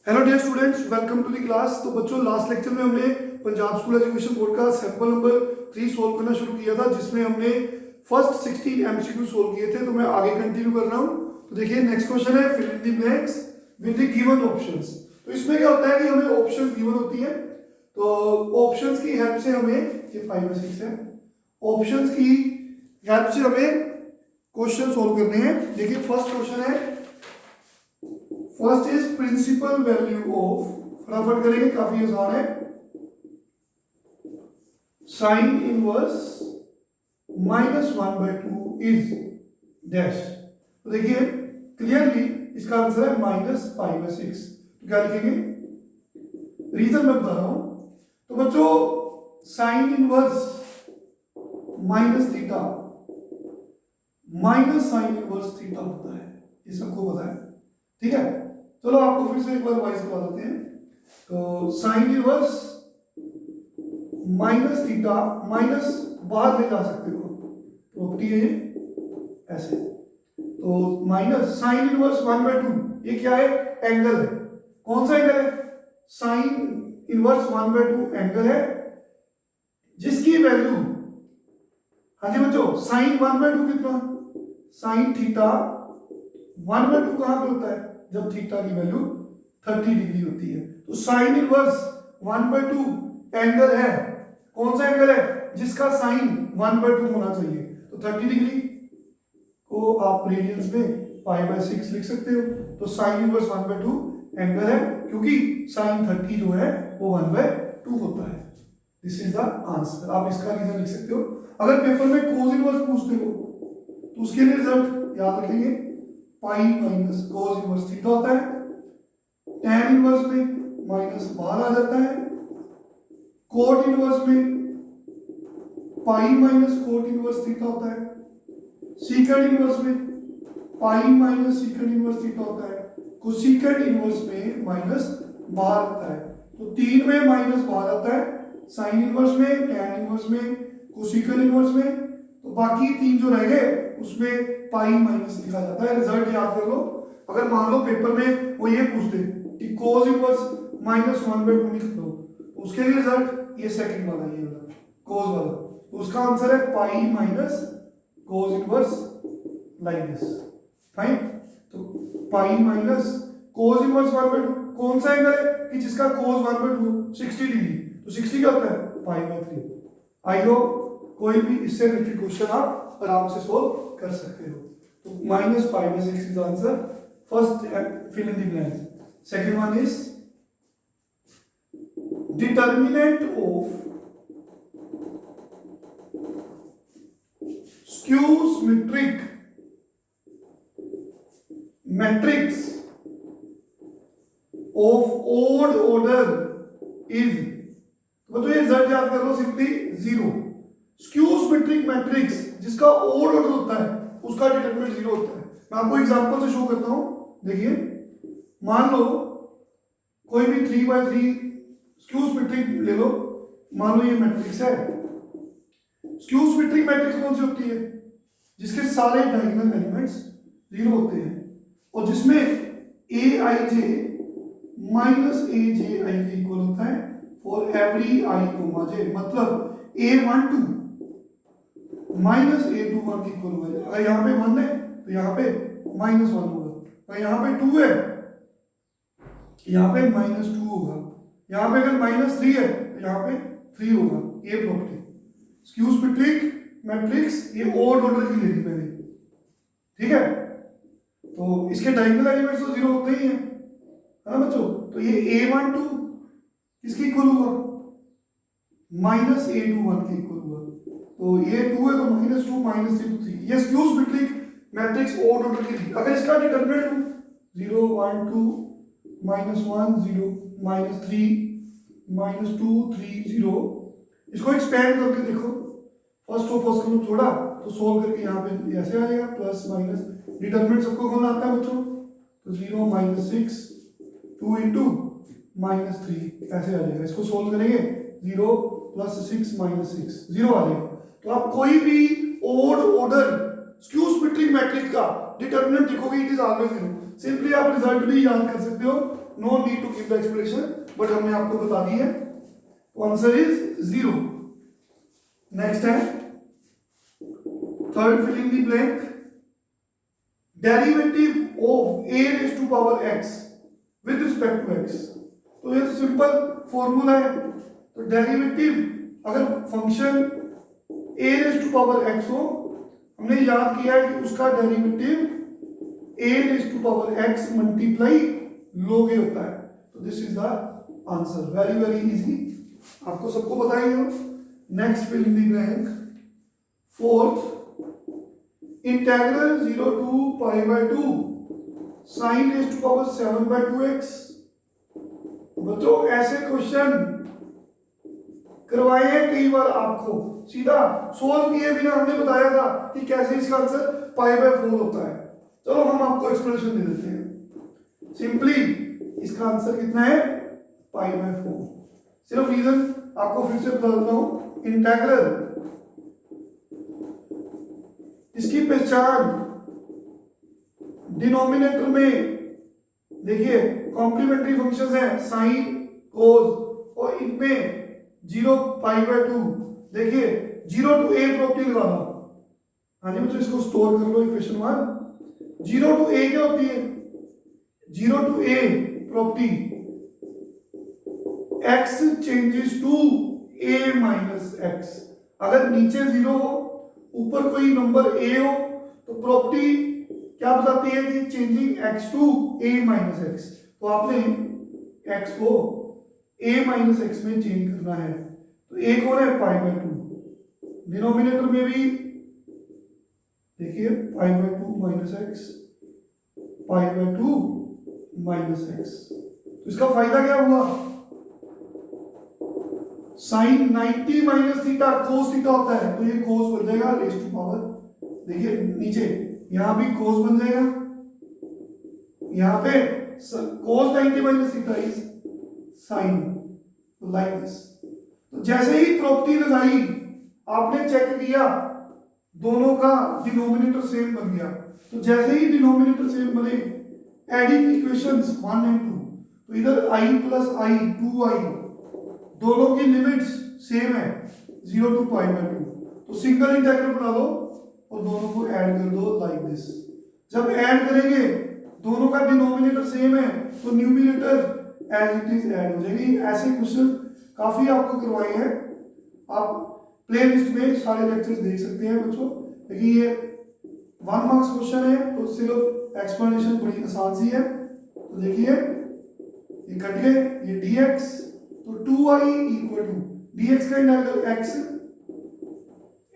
Hello dear students, welcome to the class. तो बच्चों, last lecture में हमने पंजाब स्कूल एजुकेशन बोर्ड का सैंपल नंबर 3 सोल्व करना शुरू किया था, जिसमें हमने फर्स्ट 16 एमसीक्यू सोल्व किए थे। तो मैं आगे कंटिन्यू कर रहा हूँ। तो देखिए, नेक्स्ट क्वेश्चन है fill in the blanks with the given options. तो इसमें क्या होता है कि हमें ऑप्शंस गिवन होती है, तो ऑप्शंस की हेल्प से हमें, ये 5 और 6 है, ऑप्शंस की हेल्प से हमें क्वेश्चन सोल्व करने हैं। देखिए, फर्स्ट क्वेश्चन है, first is principal value of, फटाफट करेंगे, काफी आसान है, साइन इनवर्स -1/2 इज डैश। तो देखिए क्लियरली इसका आंसर है -π/6। तो क्या लिखेंगे? रीजन मैं बता रहा हूं। तो बच्चों, sine inverse minus theta minus sine inverse theta होता है, ये सबको पता है, ठीक है। चलो आपको फिर से एक बार वाइज करवा देते हैं। तो sine inverse minus theta, minus बाहर ले जा सकते हो, प्रॉपर्टी है ये ऐसे। तो माइनस साइन इनवर्स 1/2, ये क्या है? एंगल है। कौन सा एंगल है? साइन इनवर्स 1/2 एंगल है, जिसकी वैल्यू, हाँ जी बच्चों, साइन 1/2 कितना? साइन थीटा 1/2 कहां पे होता है? जब थीटा की वैल्यू 30 डिग्री होती है। तो साइन इनवर्स 1/2 एंगल है। कौन सा एंगल है? जिसका साइन 1/2 होना चाहिए। तो 30 डिग्री को आप रेडियंस में π/6 लिख सकते हो। तो साइन इनवर्स 1/2 एंगल है, क्योंकि साइन 30 जो है वो 1/2 होता है। This is the answer. आप इसका रीजन लिख सकते हो। अगर पेपर में कोस इनवर्स पूछते हो तो उसके लिए रिजल्ट याद रखेंगे, pi minus cos inverse theta होता है। टैन इनवर्स में माइनस बाहर आ जाता है। कोट इनवर्स में pi minus cot inverse theta होता है। सीकेंड इनवर्स में पाई माइनस सीकेंड इनवर्स थीटा होता है। कोसेकेंड इनवर्स में माइनस बाहर आता है। तो 3 में माइनस बाहर आता है, साइन इनवर्स में, टैन इनवर्स में, कोसेकेंड इनवर्स में। तो बाकी 3 जो रह गए उसमें पाई माइनस लिखा जाता है। रिजल्ट याद कर लो। अगर मान लो पेपर में वो ये पूछते कि कोस इनवर्स -1/2 लिख दो, तो उसके लिए रिजल्ट ये सेकंड वाला, ये वाला कोस वाला, तो उसका आंसर है pi minus cos inverse like this. Fine. तो पाई माइनस कोस इनवर्स 1/2, कौन सा एंगल है कि जिसका कोस 1/2 60 डिग्री। तो 60 क्या होता है? π/3। आई होप कोई भी इससे रिलेटेड क्वेश्चन आप आराम से सोल्व कर सकते हो। तो -π/6 is answer. First fill in the blanks. Second one is determinant of skew symmetric matrix of odd order is, तो ये रिजल्ट याद कर लो, सिंपली 0। स्क्यू सिमेट्रिक मैट्रिक्स जिसका ओड ऑर्डर होता है उसका डिटरमिनेंट 0 होता है। मैं आपको एग्जांपल से शो करता हूं। देखिए, मान लो कोई भी 3/3 स्क्यू सिमेट्रिक ले लो। मान लो ये मैट्रिक्स है। स्क्यू सिमेट्रिक मैट्रिक्स कौन सी होती है? जिसके सारे डायगोनल एलिमेंट्स 0 होते हैं और जिसमें aij माइनस aj i के इक्वल होता है फॉर एवरी i, j। मतलब a12 माइनस a21 के इक्वल होगा। अगर यहाँ पे 1 है तो यहाँ पे -1 होगा। अगर यहाँ पे 2 है, यहाँ पे -2 होगा। यहाँ पे अगर -3 है तो यहाँ पे 3 होगा। ये प्रॉपर्टी स्क्यू सिमेट्रिक मैट्रिक्स, ये ओड ऑर्डर की लेगी मैंने, ठीक है। तो इसके डायगोनल एलिमेंट्स तो 0 होते ही हैं, है ना बच्चों। तो ये a12 किसके इक्वल होगा? -a21 के इक्वल होगा। तो ये 2 है तो -2 -3 तो 3। ये skew symmetric matrix odd order की थी। अगर इसका डिटरमिनेंट 0 1 2 -1 0 -3 -2 3 0, इसको एक्सपेंड करके देखो। फर्स्ट को छोड़ा तो सोल्व करके यहाँ पे ऐसे आ जाएगा, प्लस माइनस। डिटरमिनेंट सबको कौन आता है बच्चों? तो 0 -6 2 × -3 ऐसे आ जाएगा। इसको सोल्व करेंगे 0 + 6 -6 0 आ जाएगा। तो आप कोई भी odd order skew symmetric matrix का डिटरमिनेंट लिखोगे, इट इज ऑलवेज 0। सिंपली आप रिजल्ट भी याद कर सकते हो, no need to give the explanation, but हमने आपको बता दी है। तो आंसर इज 0। नेक्स्ट है third, fill in the blank. Derivative of a raise to power x with respect to x। तो ये तो सिंपल फॉर्मूला है। तो डेरिवेटिव अगर function a raise to power x हो, हमने याद किया है कि उसका derivative a raise to power x multiply log a होता है। तो this is the answer, very very easy, आपको सबको पता ही हो। Next, fill in the blank. Fourth, integral 0 to pi by 2 sine raise to power 7 by 2x। बच्चों ऐसे क्वेश्चन करवाए हैं कई बार, आपको सीधा सोल्व किए बिना हमने बताया था कि कैसे इसका आंसर पाई बाय 4 होता है। चलो हम आपको एक्सप्लेनेशन दे देते हैं। सिंपली इसका आंसर कितना है, पाई बाय 4। सिर्फ रीजन आपको फिर से बता देता हूं। इंटीग्रल, इसकी पहचान डिनोमिनेटर में देखिए कॉम्प्लीमेंट्री फंक्शंस हैं साइन कोस, और इनमें 0 पाई बाय 2, देखिए 0 टू a प्रॉपर्टी लगा दो। हाँ जी बच्चों, इसको स्टोर कर लो इक्वेशन 1। 0 टू a क्या होती है, 0 to a property x changes to a minus x। अगर नीचे 0 हो, ऊपर कोई नंबर a हो, तो प्रॉपर्टी क्या बताती है कि changing x to a minus x। तो आपने x को a माइनस x में चेंज करना है। तो a कौन है, पाई बाय 2। डिनोमिनेटर में भी देखिए pi by 2 minus x, pi by 2 minus x। तो इसका फायदा क्या हुआ, sine 90 minus theta cos theta होता है, तो ये कोस बन जाएगा रेज़ टू पावर, देखिए नीचे यहां भी कोस बन जाएगा, यहां पे कोस 90 minus theta is sine, like this. तो जैसे ही प्रॉपर्टी लगाई, आपने चेक किया दोनों का डिनोमिनेटर सेम बन गया। तो जैसे ही डिनोमिनेटर सेम बने, एडिंग इक्वेशंस 1 एंड 2, तो इधर i प्लस i 2i, दोनों की लिमिट्स सेम है 0 टू पाई बाय 2। तो सिंगल इंटीग्रल बना लो और दोनों को ऐड कर दो लाइक दिस। जब ऐड करेंगे दोनों का डिनोमिनेटर सेम है, तो numerator as it is add हो जाएगी। ऐसे क्वेश्चन काफी आपको करवाए हैं, आप प्लेलिस्ट में सारे लेक्चर्स देख सकते हैं बच्चों। लेकिन ये 1 मार्क्स क्वेश्चन है, तो सिर्फ एक्सप्लेनेशन बड़ी आसान सी है। तो देखिए ये कट गए, ये dx, तो 2i इक्वल टू dx का इंटीग्रल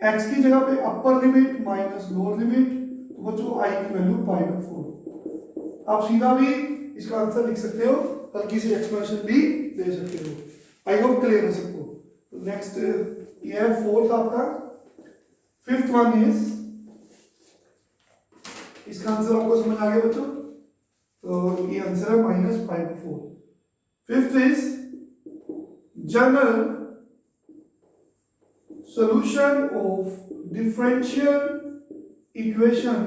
x की जगह पे upper limit minus lower limit, तो बच्चों i की वैल्यू पाई बाय 4। आप सीधा भी इसका आंसर लिख सकते हो, हल्की सी एक्सप्लेनेशन भी दे सकते हो। आई होप क्लियर है सबको। तो नेक्स्ट ये है फोर्थ आपका। फिफ्थ वन इज, इसका आंसर आपको समझ आ गया बच्चों, तो ये आंसर है minus pi by 4। Fifth is general solution of differential equation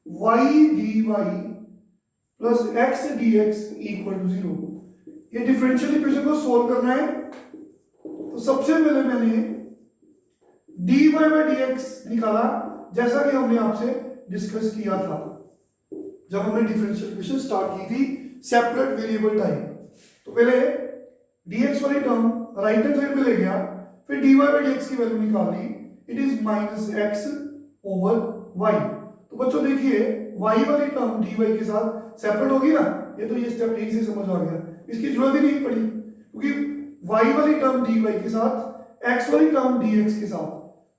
y dy plus x dx equal to 0। ये डिफरेंशियल इक्वेशन को सोल्व करना है। तो सबसे पहले मैंने dy by dx निकाला, जैसा कि हमने आपसे डिस्कस किया था जब हमने डिफरेंशियल इक्वेशन स्टार्ट की थी सेपरेट वेरिएबल टाइप। तो पहले dx वाली टर्म राइट हैंड साइड पे ले गया, फिर dy by dx की वैल्यू निकाली, it is minus x over y। तो बच्चों देखिए y वाली टर्म dy के साथ सेपरेट होगी ना, ये तो ये स्टेप ठीक से समझ आ गया, इसकी जरूरत ही नहीं पड़ी, क्योंकि y वाली टर्म dy के साथ x वाली टर्म dx के साथ,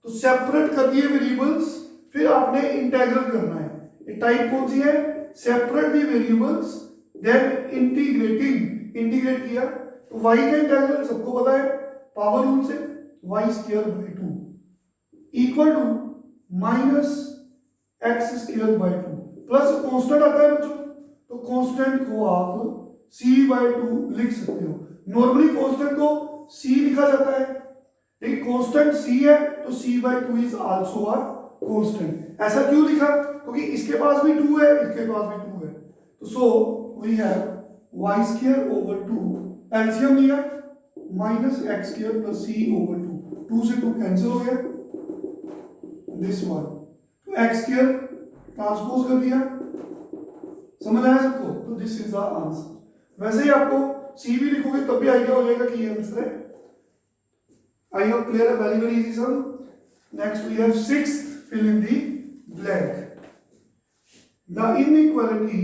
तो सेपरेट कर दिए वेरिएबल्स, फिर आपने इंटीग्रल करना है। ये टाइप कौन सी है, separate the variables then integrating, integrate किया। तो y का इंटीग्रल सबको पता है पावर रूल से, y square by 2 equal to minus x square by 2 plus constant आता है बच्चों, तो कांस्टेंट को आप c बाय 2 लिख सकते हो। नॉर्मली कांस्टेंट को c लिखा जाता है, लेकिन कांस्टेंट c है तो c by 2 is also a constant. ऐसा क्यों लिखा, क्योंकि इसके पास भी 2 है, इसके पास भी 2 है, तो so we have Y square over 2, LCM लिया minus X square plus C over 2, 2 से 2 कैंसिल हो गया, दिस वन, तो एक्स स्क्वायर ट्रांसपोज कर दिया, समझ आया सबको? तो दिस इज द आंसर। वैसे ही आपको सी भी लिखोगे तब भी आइडिया हो जाएगा कि ये आंसर है। आई होप क्लियर है, very very easy sum. Next we have sixth, fill in the blank. The inequality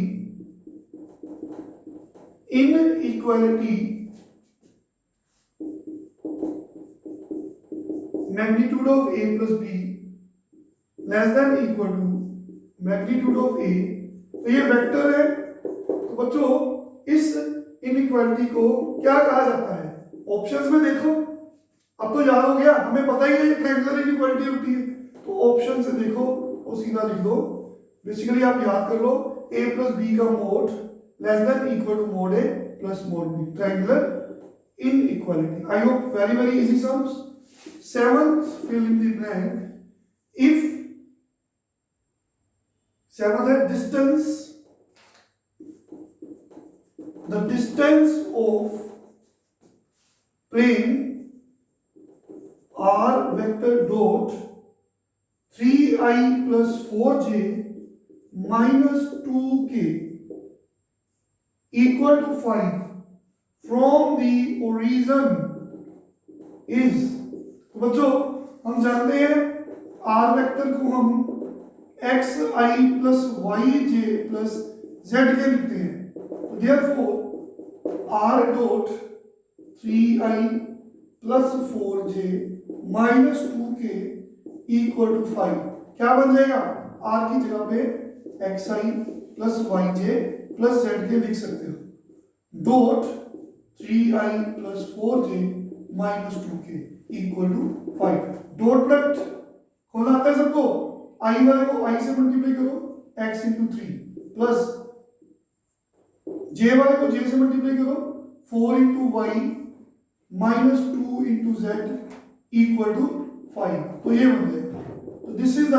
magnitude of a plus b less than equal to magnitude of a, तो ये vector है। तो बच्चों इस inequality को क्या कहा जाता है? ऑप्शंस में देखो, अब तो याद हो गया, हमें पता ही है ये ट्रायंगुलर इनइक्वालिटी होती है, तो ऑप्शन से देखो और सीधा लिख दो। बेसिकली आप याद कर लो, a प्लस बी का mod less than equal to mod A plus mod B, triangular inequality. I hope very very easy sums. Seventh, fill in the blank. If seventh है distance, the distance of plane r vector dot 3i plus 4j minus 2k equal to 5 from the origin is, तो बच्चों हम जानते हैं are vector को हम X I plus Y J plus Z के लिखते हैं, तो therefore R dot 3i plus 4j minus 2k equal to 5 क्या बन जाएगा? आर की जगह पे X I plus Y J plus Z के लिख सकते हो, dot 3i plus 4j minus 2k equal to 5। Dot product खोलना आता है सबको? आई वाले को आई से मल्टीप्लाई करो x इंटू 3 प्लस जे वाले को जे से मल्टीप्लाई करो 4 into Y minus 2 into Z equal to 5, तो ये बन जाएगा। तो this is the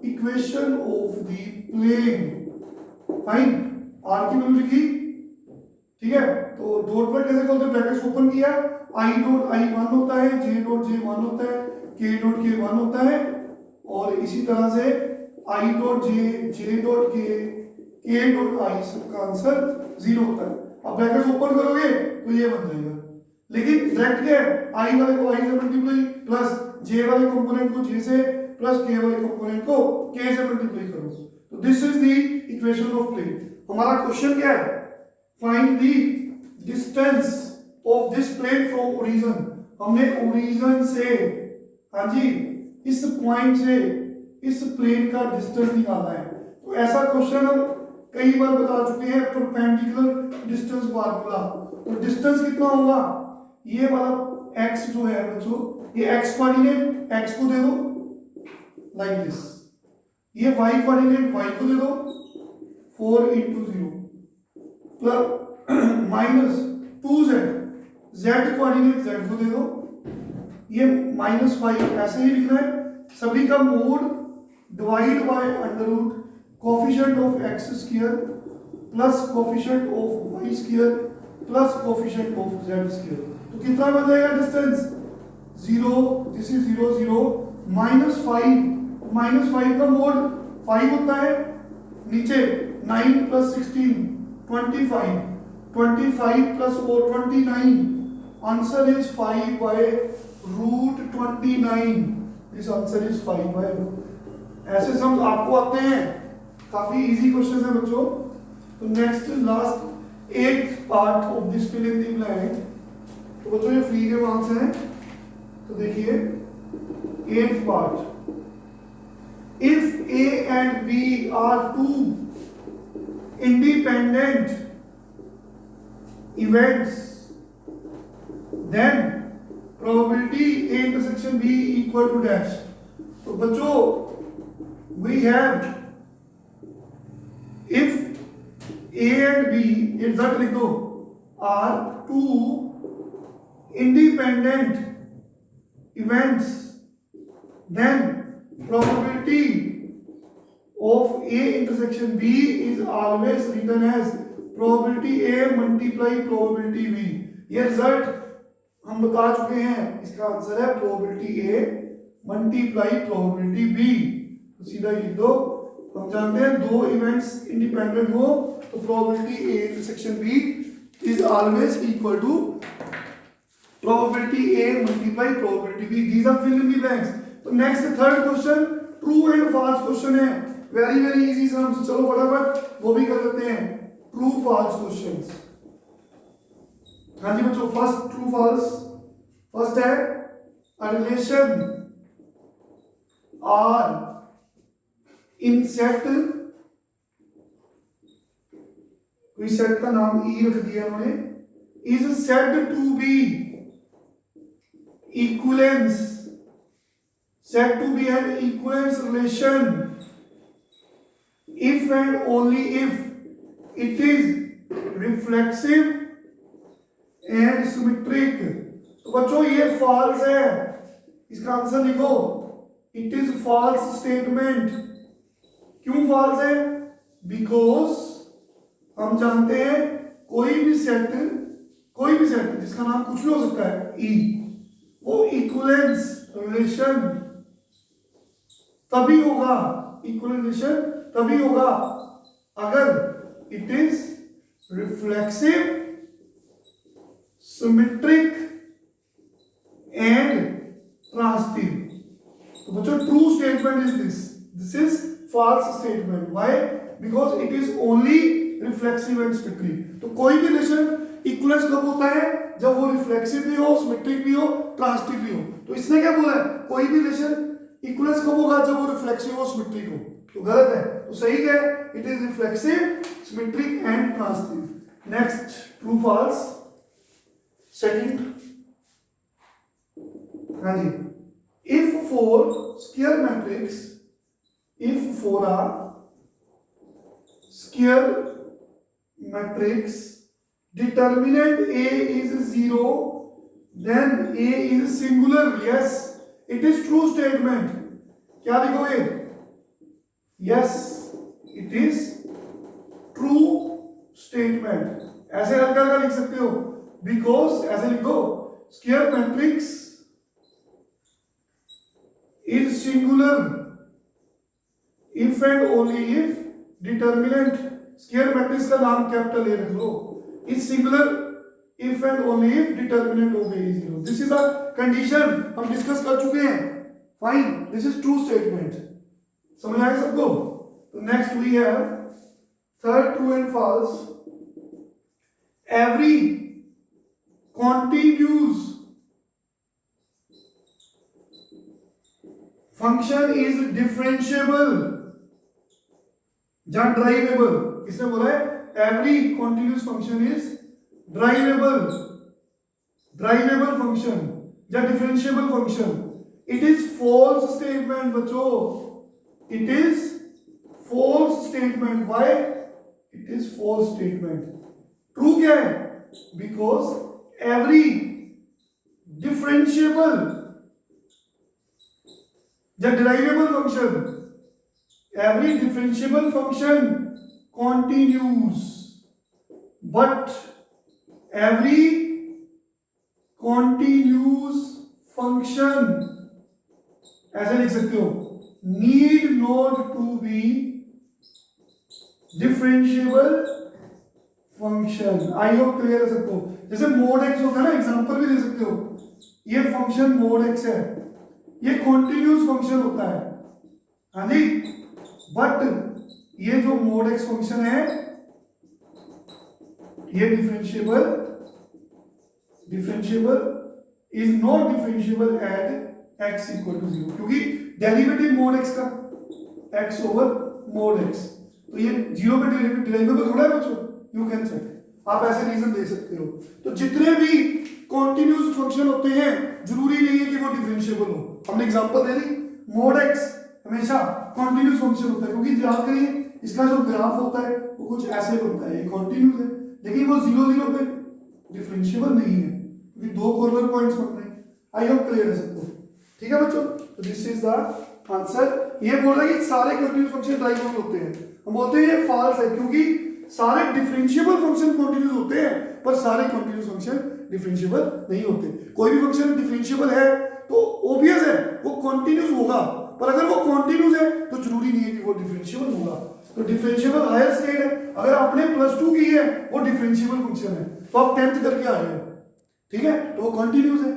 equation of the plane. Fine, R की वैल्यू लिखी, ठीक है? तो डॉट प्रोडक्ट कैसे खोलते हैं? ब्रैकेट्स ओपन किया, आई डॉट आई 1 होता है, जे डॉट जे 1 होता है, के डॉट के 1 होता है, और इसी तरह से आई डॉट जे डॉट के डॉट आई, सबका आंसर 0 होता है। अब ब्रैकेट्स ओपन करोगे तो ये बन जाएगा, लेकिन डायरेक्ट क्या है? आई वाले को आई से मल्टीप्लाई प्लस जे वाले कंपोनेंट को जे से प्लस के वाले कंपोनेंट को के से मल्टीप्लाई करो, तो this is the equation of plane. हमारा क्वेश्चन क्या है? Find the distance of this plane from origin. हमने ओरिजिन से, हाँ जी, इस पॉइंट से इस प्लेन का डिस्टेंस निकालना है। तो ऐसा क्वेश्चन हम कई बार बता चुके हैं, परपेंडिकुलर डिस्टेंस फार्मूला। तो डिस्टेंस कितना होगा? ये वाला x जो है बच्चों, ये x कोऑर्डिनेट x को दे दो लाइक दिस, ये y कोऑर्डिनेट y को दे दो 4 into 0 plus minus 2z, z coordinate z को दे दो, ये माइनस 5, ऐसे ही लिखना है। सभी का mod divide by under root coefficient of x square plus coefficient of y square plus coefficient of z square. तो कितना बन जाएगा डिस्टेंस? 0, दिस इज 0 0 माइनस 5 का मोड 5 होता है, नीचे 9 plus 16 25 plus 4 29, answer is 5 by root 29। This answer is 5 by root. ऐसे sum आपको आते हैं, काफी इजी क्वेश्चन है बच्चों। तो next last 8th part of this fill in the blank. तो बच्चों ये फ्री के मार्क्स हैं, तो देखिए 8th part, if A and B are two independent events, then probability A intersection B equal to dash। तो बच्चों we have if A and B, exact लिख दो, are two independent events, then probability of A intersection B is always written as probability A multiply probability B। ये result हम बता चुके हैं, इसका आंसर है probability A multiply probability B। तो सीधा लिख दो, हम जानते हैं दो इवेंट्स इंडिपेंडेंट हो तो probability A intersection B is always equal to probability A multiply probability B। These are fill in the blanks। तो next third question true and false question है, वेरी वेरी इजी सम, चलो फटाफट वो भी कर लेते हैं। True false questions. हाँ जी बच्चों, फर्स्ट ट्रू फॉल्स, फर्स्ट है a relation R in set, कोई सेट का नाम ई रख दिया उन्होंने, is said to be equivalence, said to be an equivalence relation if and only if it is reflexive and symmetric। तो बच्चों ये फॉल्स है, इसका आंसर लिखो, इट इज फॉल्स स्टेटमेंट। क्यों फॉल्स है? बिकॉज हम जानते हैं कोई भी सेट जिसका नाम कुछ भी हो सकता है ई, वो इक्विवेलेंस रिलेशन तभी होगा, इक्विवेलेंस तभी होगा अगर it is reflexive, symmetric and transitive. तो बच्चों true statement is this is false statement. Why? Because it is only reflexive and symmetric. तो कोई भी रिलेशन इक्विवेलेंस कब होता है? जब वो रिफ्लेक्सिव भी हो, सिमेट्रिक भी हो, ट्रांजिटिव भी हो। तो इसने क्या बोला है? कोई भी रिलेशन इक्विवेलेंस कब होगा? जब वो रिफ्लेक्सिव और सिमेट्रिक हो। तो गलत है, तो सही क्या है? It is reflexive, symmetric and transitive. Next true false second. हाँ जी, if for square matrix, if for a square matrix determinant A is 0 then A is singular। yes, it is true statement। क्या लिखोगे? yes, it is true statement। ऐसे हल्का हल्का लिख सकते हो, because ऐसे लिख दो, square matrix is singular if and only if determinant, square matrix का नाम कैपिटल ए रख लो, is singular if and only if determinant of A is 0। this is a condition, हम डिस्कस कर चुके हैं। Fine, this is true statement. समझ आया सबको? तो next we have third true and false. Every continuous function is differentiable या derivable. किसने बोला है? every continuous function is drivable function या differentiable function। it is false statement बच्चों, it is false statement। why it is false statement? true क्या है? because every differentiable या derivable function, every differentiable function continues, but every continuous function, ऐसे लिख सकते हो, need not to be differentiable function। I hope clear है सबको? जैसे मोड एक्स होता है ना, एग्जांपल भी दे सकते हो, ये फंक्शन मोड एक्स है, ये कॉन्टिन्यूस फंक्शन होता है। हाँ जी, बट ये जो मोड एक्स फंक्शन है ये differentiable is not differentiable at X equal to 0, क्योंकि डेरिवेटिव मोड एक्स का एक्स ओवर मोड एक्स, तो ये 0 पे डेरिवेबल थोड़ा है बच्चों, यू कैन चेक, आप ऐसे रीजन दे सकते हो। तो जितने भी कॉन्टिन्यूस फंक्शन होते हैं जरूरी नहीं है कि वो डिफरेंशिएबल हो। हमने एग्जांपल दे दी, मोड एक्स हमेशा कॉन्टिन्यूस फंक्शन होता है, क्योंकि याद करिए इसका जो ग्राफ होता है वो कुछ ऐसे बनता है, ये कॉन्टिन्यूस है, लेकिन वो 0 0 पे डिफरेंशिएबल नहीं है, क्योंकि दो कॉर्नर पॉइंट्स बन रहे हैं। आई होप क्लियर है सबको? ठीक है बच्चों, तो दिस इज द आंसर। ये बोल रहा है कि सारे कंटिन्यूस फंक्शन डाइगोनल होते हैं, हम बोलते हैं ये फॉल्स है, क्योंकि सारे डिफरेंशिएबल फंक्शन कंटिन्यूस होते हैं पर सारे कंटिन्यूस फंक्शन डिफरेंशिएबल नहीं होते। कोई भी फंक्शन डिफरेंशिएबल है तो ऑब्वियस है वो कंटिन्यूस होगा, पर अगर वो कंटिन्यूस है तो जरूरी नहीं है कि वो डिफरेंशिएबल होगा। तो डिफरेंशिएबल हायर स्टेट है, अगर आपने +2 की है वो डिफरेंशिएबल फंक्शन है, तो आप 10th करके आए हो, ठीक है, तो वो कंटिन्यूस है।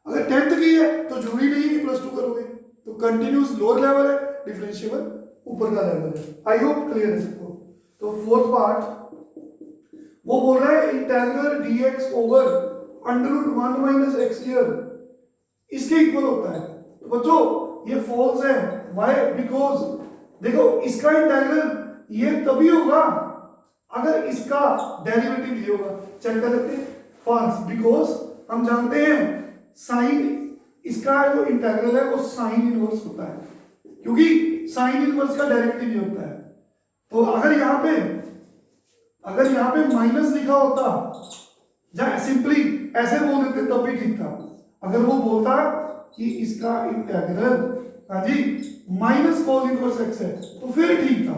अगर 10th की है तो जरूरी नहीं है कि +2 करोगे, तो कंटिन्यूस लोअर लेवल है, डिफरेंशिएबल ऊपर का लेवल है। आई होप क्लियर है सबको। तो फोर्थ पार्ट वो बोल रहा है integral dx over √1 - x square इसके इक्वल होता है। तो बच्चों ये फॉल्स है, व्हाई? बिकॉज देखो इसका इंटीग्रल ये तभी होगा अगर इसका डेरिवेटिव ये होगा। चेक कर लेते हैं, फॉल्स, बिकॉज हम जानते हैं साइन, इसका जो इंटीग्रल है वो साइन इनवर्स होता है, क्योंकि साइन इनवर्स का डेरिवेटिव ये होता है। तो अगर यहाँ पे माइनस लिखा होता, या सिंपली ऐसे बोल देते तब भी ठीक था। अगर वो बोलता कि इसका इंटीग्रल हाँ जी -cos इनवर्स x है तो फिर ठीक था,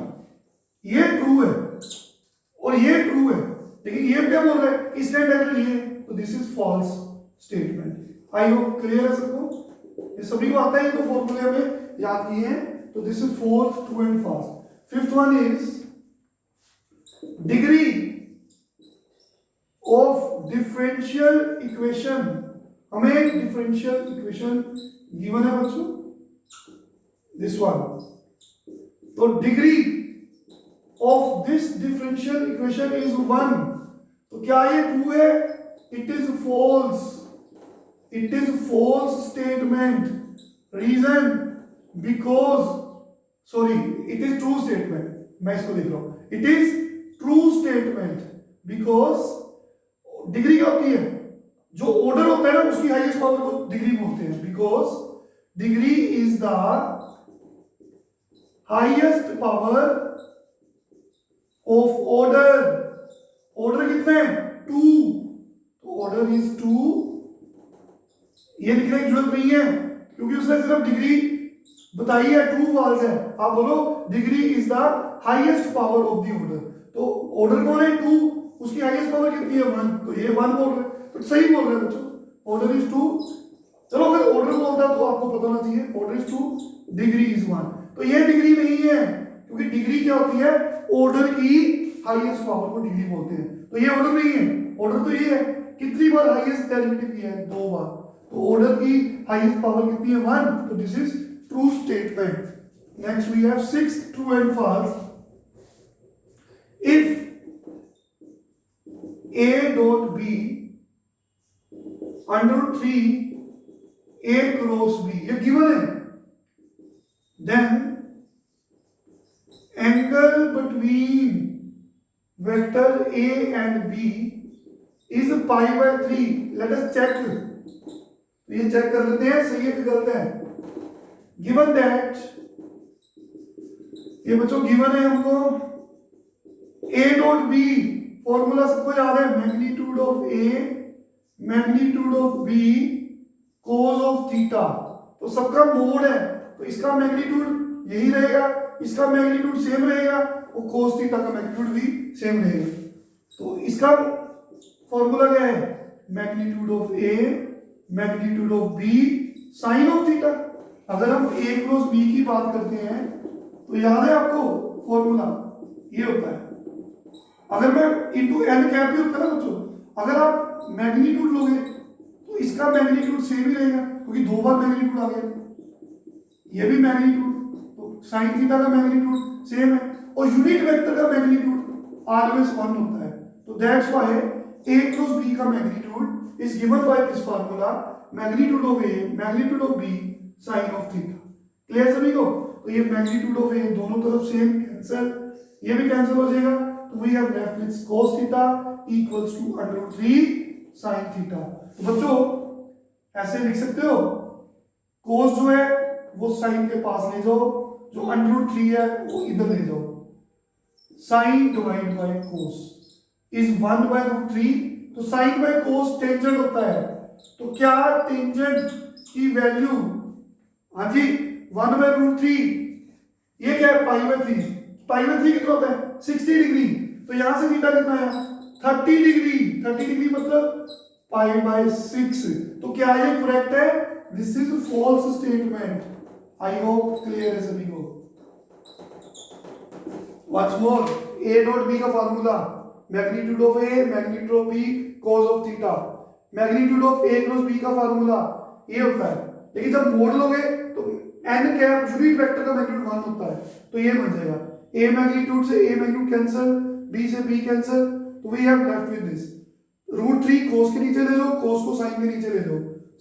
ये ट्रू है और ये ट्रू है, लेकिन ये क्या बोल रहा है इसका इंटीग्रल ये, तो this is false statement. I hope clear है सबको, ये सभी को आता है, ये तो फॉर्मूले हमें याद किए हैं। तो this is fourth, true and false. Fifth one is degree of differential equation. हमें डिफरेंशियल इक्वेशन गिवन है बच्चों, दिस वन। तो degree of this differential equation is 1। तो क्या ये ट्रू है? It is false, it is false statement. Reason because, sorry it is true statement, मैं इसको देख रहा हूं, it is true statement because degree क्या होती है, जो ऑर्डर होता है ना उसकी हाईएस्ट पावर को डिग्री बोलते हैं, because degree is the highest power of order. Order कितने हैं? 2, तो ऑर्डर इज 2। ये लिखने की जरूरत नहीं है क्योंकि उसने सिर्फ डिग्री बताई है, ट्रू फॉल्स है। आप बोलो degree is the highest power of the order, तो ऑर्डर कौन है? 2, उसकी हाईएस्ट पावर कितनी है? 1, तो ये 1 बोल रहे हैं, तो सही बोल रहे हैं बच्चों, ऑर्डर इज 2। चलो अगर ऑर्डर बोलता तो आपको पता होना चाहिए, ऑर्डर इज 2, डिग्री इज 1। तो ये डिग्री नहीं है, क्योंकि डिग्री क्या होती है? ऑर्डर की हाईएस्ट पावर को डिग्री बोलते हैं, तो ये ऑर्डर नहीं है। ऑर्डर तो ये है, कितनी बार हाईएस्ट डेरिवेटिव किया है? 2 बार, तो ऑर्डर की हाईएस्ट पावर कितनी है? 1, तो this is true statement. Next we have 6th, true and false. If a dot b √3 a cross b, ये गिवन है, then angle between vector a and b is π/3। let us check, तो ये check कर लेते हैं सही है कि गलत है। गिवन दैट, ये बच्चों गिवन है हमको a dot b, फॉर्मूला सबको याद है, magnitude of A magnitude of B cos of theta. तो सबका मोड है, तो इसका मैग्नीट्यूड यही रहेगा, इसका मैग्नीट्यूड सेम रहेगा, और कोस थीटा का मैग्नीट्यूड भी सेम रहेगा। तो इसका फॉर्मूला क्या है? Magnitude of A magnitude of B sine of theta. अगर हम a क्रॉस b की बात करते हैं तो याद है आपको फॉर्मूला ये होता है, अगर मैं इंटू एन कैप भी होता है ना बच्चों, अगर आप मैग्नीट्यूड लोगे तो इसका मैग्नीट्यूड सेम ही रहेगा, क्योंकि 2 बार मैग्नीट्यूड आ गया, ये भी मैग्नीट्यूड, तो साइन थीटा का मैग्नीट्यूड सेम है, और यूनिट वेक्टर का मैग्नीट्यूड ऑलवेज 1 होता है। तो that's why a cross b का magnitude is given by this formula, magnitude of a magnitude of b sine of theta. Clear सभी को? तो ये मैग्नीट्यूड ऑफ a दोनों तरफ सेम, कैंसिल, ये भी कैंसिल हो जाएगा, तो we have left with cos theta equals to √3 sin theta. तो बच्चों ऐसे लिख सकते हो, cos जो है वो sin के पास ले जाओ, जो √3 है वो इधर ले जाओ, sin divide by cos is 1/√3। तो sin बाय cos टेंजेंट होता है, तो क्या टेंजेंट की वैल्यू, हाँ जी 1/√3 ये क्या है पाई/3, पाई/3 कितना होता है 60 डिग्री, तो यहां से थीटा कितना है 30 डिग्री, 30 डिग्री मतलब पाई/6। तो क्या ये करेक्ट है? This is false statement. I hope clear है सभी को। What's more, A dot B का formula magnitude of A magnitude of B cos of theta, magnitude of A cross B का फार्मूला ये होता है। लेकिन जब मोड़ लोगे तो n कैप यूनिट वेक्टर का मैग्नीट्यूड 1 होता है, तो ये बन जाएगा A मैग्नीट्यूड से A मैग्नीट्यूड कैंसिल, B से B कैंसिल, तो we have left with this √3 cos के नीचे ले लो, cos को sin के नीचे ले लो,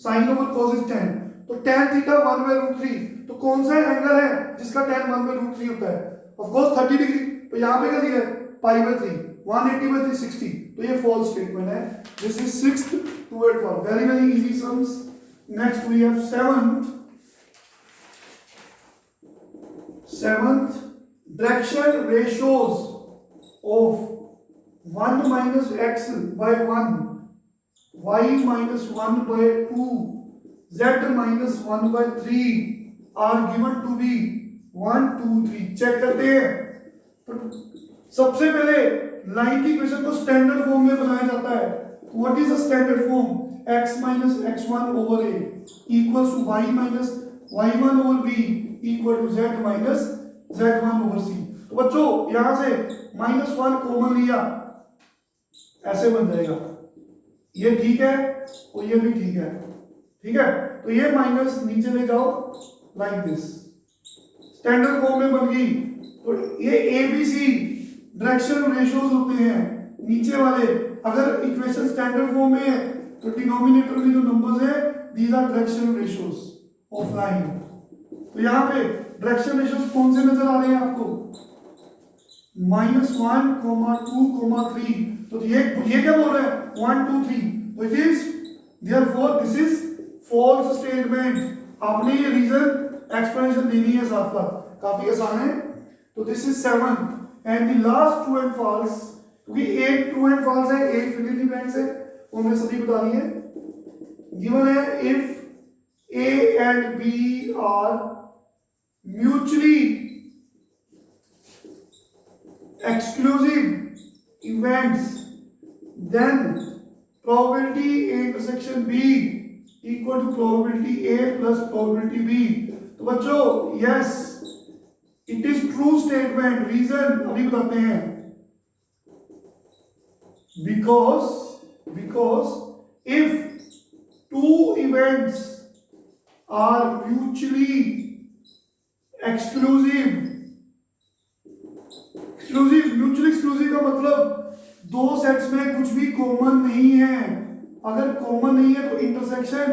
sin over cos is tan, तो tan थीटा 1/√3, तो कौन सा एंगल है जिसका tan 1/√3 होता है? ऑफ कोर्स 30 डिग्री, तो यहां पे क्या दिया है पाई/3, 180/3 60, तो ये फॉल्स स्टेटमेंट है। This is 6th two and four very very easy sums. Next we have 7th direction ratios of 1 minus x by 1, y minus 1 by 2, z minus 1 by 3 are given to be 1 2 3। Check करते हैं। तो सबसे पहले line की equation को standard form में बनाया जाता है। What is the standard form? x minus x1 over a equals to y minus y1 over b equal to z minus z1 over c। तो बच्चों यहां से -1 कॉमन लिया, ऐसे बन जाएगा, ये ठीक है और ये भी ठीक है, ठीक है। तो ये माइनस नीचे ले जाओ लाइक दिस, स्टैंडर्ड फॉर्म में बन गई। तो ये ABC डायरेक्शन रेशियोज होते हैं नीचे वाले। अगर इक्वेशन स्टैंडर्ड फॉर्म में है तो डिनोमिनेटर में जो नंबर्स है these are direction ratios of line. तो यहाँ पे डायरेक्शन रेशियोज कौन से नजर आ रहे हैं आपको? -1, -2, -3। तो ये क्या बोल रहे हैं 1 2 3, तो it is therefore this is false statement. आपने ये रीजन एक्सप्लेनेशन देनी है साथ साथ, काफी आसान है। तो this is 7 and the last true and false, क्योंकि एक ट्रू एंड फॉल्स है एक फिल इन द ब्लैंक्स है, वो हमने सभी बता दी है। गिवन है if A and B are mutually exclusive events, then probability A intersection B equal to probability A plus probability B। तो बच्चों yes it is true statement। Reason अभी बताते हैं। because if two events are mutually exclusive, mutually exclusive का मतलब दो sets में कुछ भी कॉमन नहीं है। अगर कॉमन नहीं है तो इंटरसेक्शन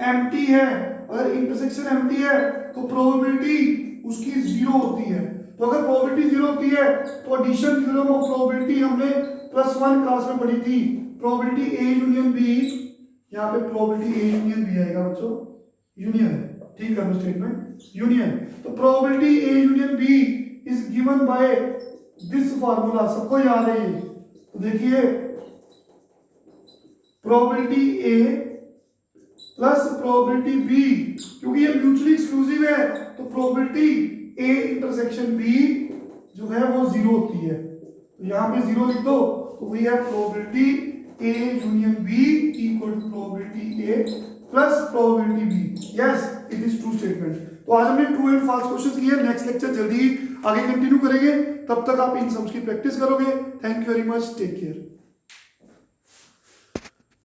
एम्प्टी है, अगर इंटरसेक्शन एम्प्टी है तो प्रोबेबिलिटी उसकी 0 होती है। तो अगर प्रोबेबिलिटी 0 होती है तो एडिशन थ्योरम ऑफ प्रोबेबिलिटी हमने +1 क्लास में पढ़ी थी, प्रोबेबिलिटी A यूनियन B, यहाँ पे प्रोबेबिलिटी A यूनियन B आएगा बच्चों, यूनियन, ठीक है स्टेटमेंट यूनियन। तो probability A union B is given by this formula, सबको याद है ये। तो देखिए probability A plus probability B, क्योंकि ये म्यूचुअली एक्सक्लूसिव है तो प्रोबेबिलिटी A इंटरसेक्शन B जो है वो 0 होती है। तो यहाँ पे 0 लिख दो, तो वी हैव probability A union B equal to probability A plus probability B। Yes it is true statement. तो आज हमने ट्रू एंड फॉल्स क्वेश्चंस किए। नेक्स्ट लेक्चर जल्दी आगे कंटिन्यू करेंगे, तब तक आप इन सम्स की प्रैक्टिस करोगे। Thank you very much, take care.